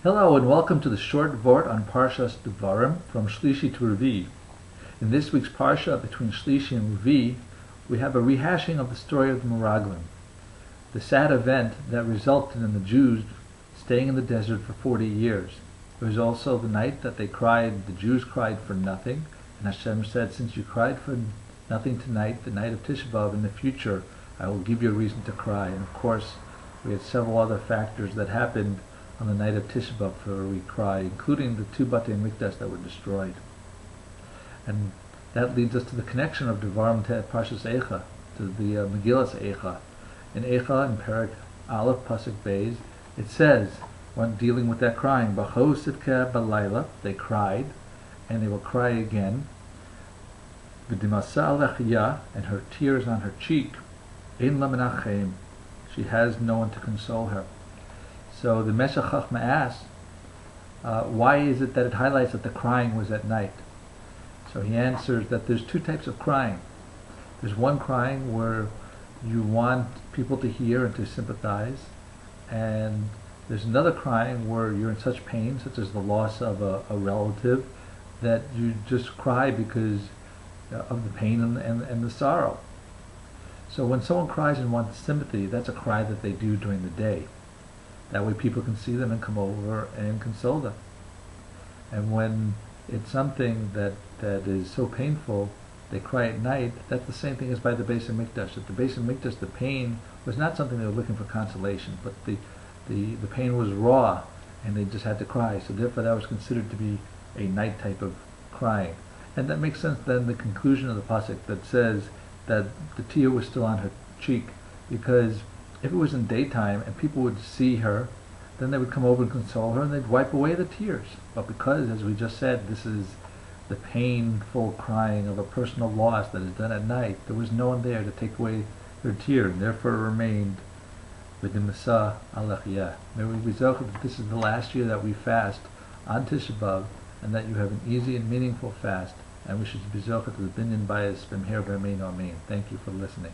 Hello and welcome to the short Vort on Parshas Devorim from Shlishi to Revii. In this week's Parsha between Shlishi and Revii, we have a rehashing of the story of the Meraglim, the sad event that resulted in the Jews staying in the desert for 40 years. It was also the night that the Jews cried for nothing, and Hashem said, since you cried for nothing tonight, the night of Tisha B'Av, in the future, I will give you a reason to cry. And of course, we had several other factors that happened on the night of Tisha B'Av for we cry, including the two Batei Mikdash that were destroyed. And that leads us to the connection of Devorim to Parshas Eicha, to the Megillas Eicha. In Eicha, in Perek Aleph, Pasuk Beis, it says, when dealing with that crying, B'cho Sitka B'layla, they cried, and they will cry again. V'dimasa alechya, and her tears on her cheek, Ein la menachem, she has no one to console her. So the Meshech Chachma asks, why is it that it highlights that the crying was at night? So he answers that there's two types of crying. There's one crying where you want people to hear and to sympathize, and there's another crying where you're in such pain, such as the loss of a relative, that you just cry because of the pain and the sorrow. So when someone cries and wants sympathy, that's a cry that they do during the day. That way people can see them and come over and console them. And when it's something that is so painful, they cry at night. That's the same thing as by the Beis Hamikdash. At the Beis Hamikdash, the pain was not something they were looking for consolation, but the pain was raw, and they just had to cry. So therefore that was considered to be a night type of crying. And that makes sense then, the conclusion of the pasuk that says that the tear was still on her cheek, because if it was in daytime and people would see her, then they would come over and console her and they'd wipe away the tears. But because, as we just said, this is the painful crying of a personal loss that is done at night, there was no one there to take away her tear, and therefore it remained v'dimasa alechya. May we be zocheh that this is the last year that we fast on Tisha B'Av, and that you have an easy and meaningful fast, and we should be zocheh to the binyan bayis b'mher v'amein amen. Thank you for listening.